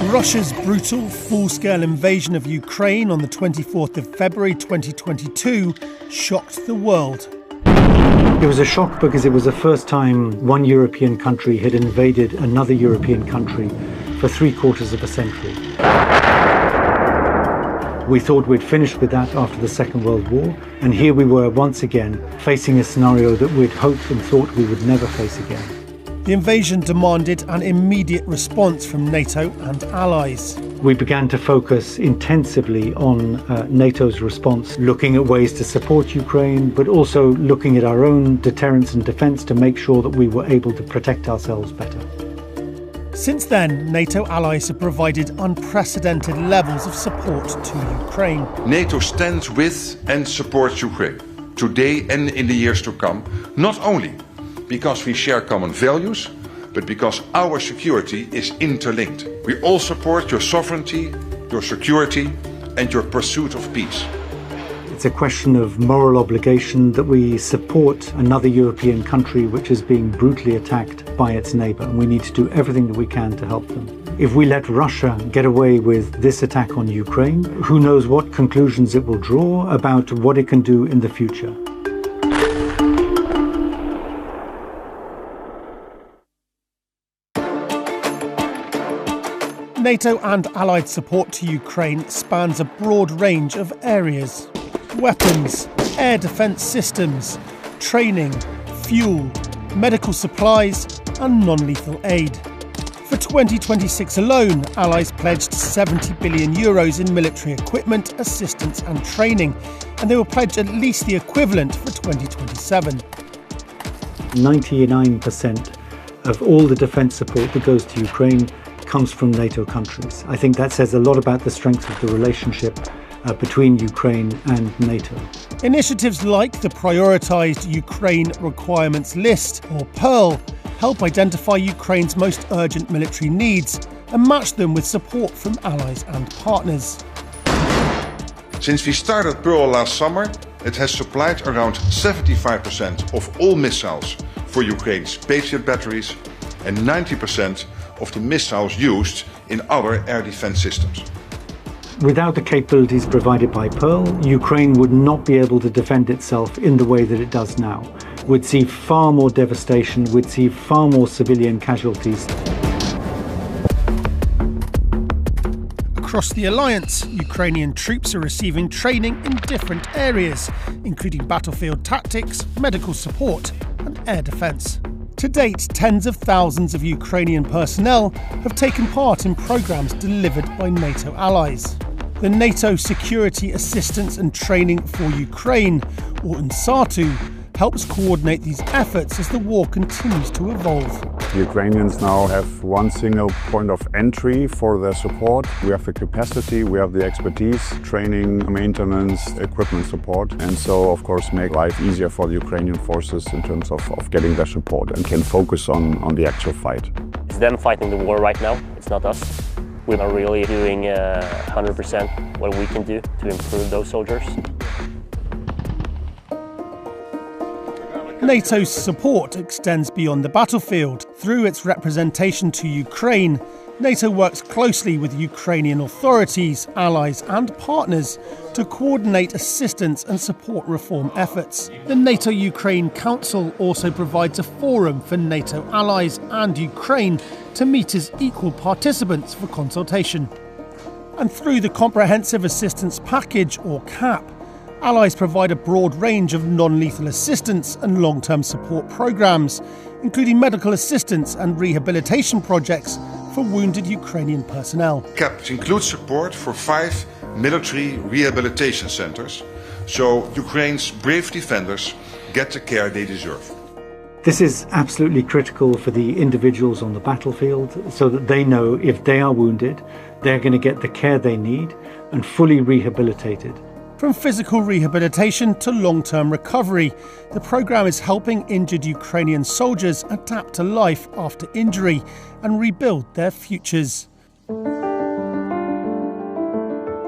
Russia's brutal, full-scale invasion of Ukraine on the 24th of February 2022 shocked the world. It was a shock because it was the first time one European country had invaded another European country for 3/4 of a century. We thought we'd finished with that after the Second World War, and here we were once again facing a scenario that we'd hoped and thought we would never face again. The invasion demanded an immediate response from NATO and allies. We began to focus intensively on NATO's response, looking at ways to support Ukraine, but also looking at our own deterrence and defence to make sure that we were able to protect ourselves better. Since then, NATO allies have provided unprecedented levels of support to Ukraine. NATO stands with and supports Ukraine, today and in the years to come, not only because we share common values, but because our security is interlinked. We all support your sovereignty, your security, and your pursuit of peace. It's a question of moral obligation that we support another European country which is being brutally attacked by its neighbour, and we need to do everything that we can to help them. If we let Russia get away with this attack on Ukraine, who knows what conclusions it will draw about what it can do in the future. NATO and allied support to Ukraine spans a broad range of areas. Weapons, air defence systems, training, fuel, medical supplies and non-lethal aid. For 2026 alone, allies pledged €70 billion in military equipment, assistance and training, and they will pledge at least the equivalent for 2027. 99% of all the defence support that goes to Ukraine comes from NATO countries. I think that says a lot about the strength of the relationship between Ukraine and NATO. Initiatives like the Prioritised Ukraine Requirements List, or PEARL, help identify Ukraine's most urgent military needs and match them with support from allies and partners. Since we started PEARL last summer, it has supplied around 75% of all missiles for Ukraine's Patriot batteries and 90% of the missiles used in other air defence systems. Without the capabilities provided by PEARL, Ukraine would not be able to defend itself in the way that it does now. We'd see far more devastation, we'd see far more civilian casualties. Across the alliance, Ukrainian troops are receiving training in different areas, including battlefield tactics, medical support and air defence. To date, tens of thousands of Ukrainian personnel have taken part in programmes delivered by NATO allies. The NATO Security Assistance and Training for Ukraine, or UNSATU, helps coordinate these efforts as the war continues to evolve. The Ukrainians now have one single point of entry for their support. We have the capacity, we have the expertise, training, maintenance, equipment support, and so of course make life easier for the Ukrainian forces in terms of getting their support and can focus on the actual fight. It's them fighting the war right now, it's not us. We are really doing 100% what we can do to improve those soldiers. NATO's support extends beyond the battlefield. Through its representation to Ukraine, NATO works closely with Ukrainian authorities, allies and partners to coordinate assistance and support reform efforts. The NATO-Ukraine Council also provides a forum for NATO allies and Ukraine to meet as equal participants for consultation. And through the Comprehensive Assistance Package, or CAP, allies provide a broad range of non-lethal assistance and long-term support programmes, including medical assistance and rehabilitation projects for wounded Ukrainian personnel. CAP includes support for 5 military rehabilitation centres, so Ukraine's brave defenders get the care they deserve. This is absolutely critical for the individuals on the battlefield, so that they know if they are wounded, they're going to get the care they need and fully rehabilitated. From physical rehabilitation to long-term recovery, the programme is helping injured Ukrainian soldiers adapt to life after injury and rebuild their futures.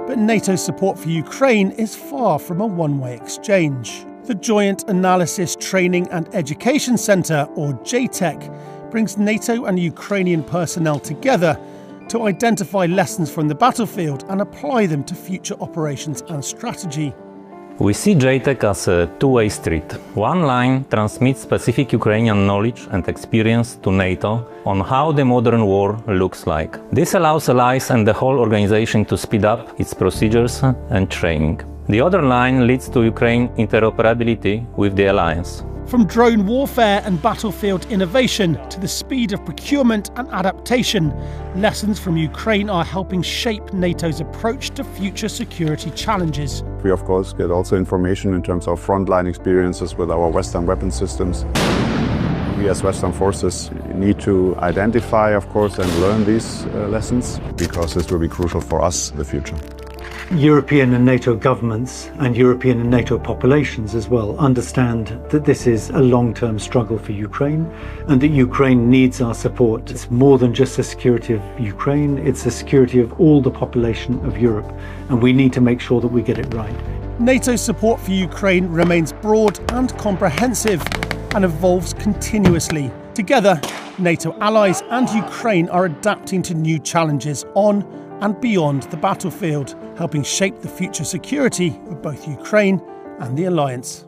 But NATO's support for Ukraine is far from a one-way exchange. The Joint Analysis, Training and Education Centre, or JTEC, brings NATO and Ukrainian personnel together to identify lessons from the battlefield and apply them to future operations and strategy. We see JTEC as a two-way street. One line transmits specific Ukrainian knowledge and experience to NATO on how the modern war looks like. This allows allies and the whole organization to speed up its procedures and training. The other line leads to Ukraine interoperability with the alliance. From drone warfare and battlefield innovation to the speed of procurement and adaptation, lessons from Ukraine are helping shape NATO's approach to future security challenges. We of course get also information in terms of frontline experiences with our Western weapon systems. We as Western forces need to identify, of course, and learn these lessons, because this will be crucial for us in the future. European and NATO governments and European and NATO populations as well understand that this is a long-term struggle for Ukraine and that Ukraine needs our support. It's more than just the security of Ukraine, it's the security of all the population of Europe, and we need to make sure that we get it right. NATO's support for Ukraine remains broad and comprehensive and evolves continuously. Together, NATO allies and Ukraine are adapting to new challenges on and beyond the battlefield, helping shape the future security of both Ukraine and the alliance.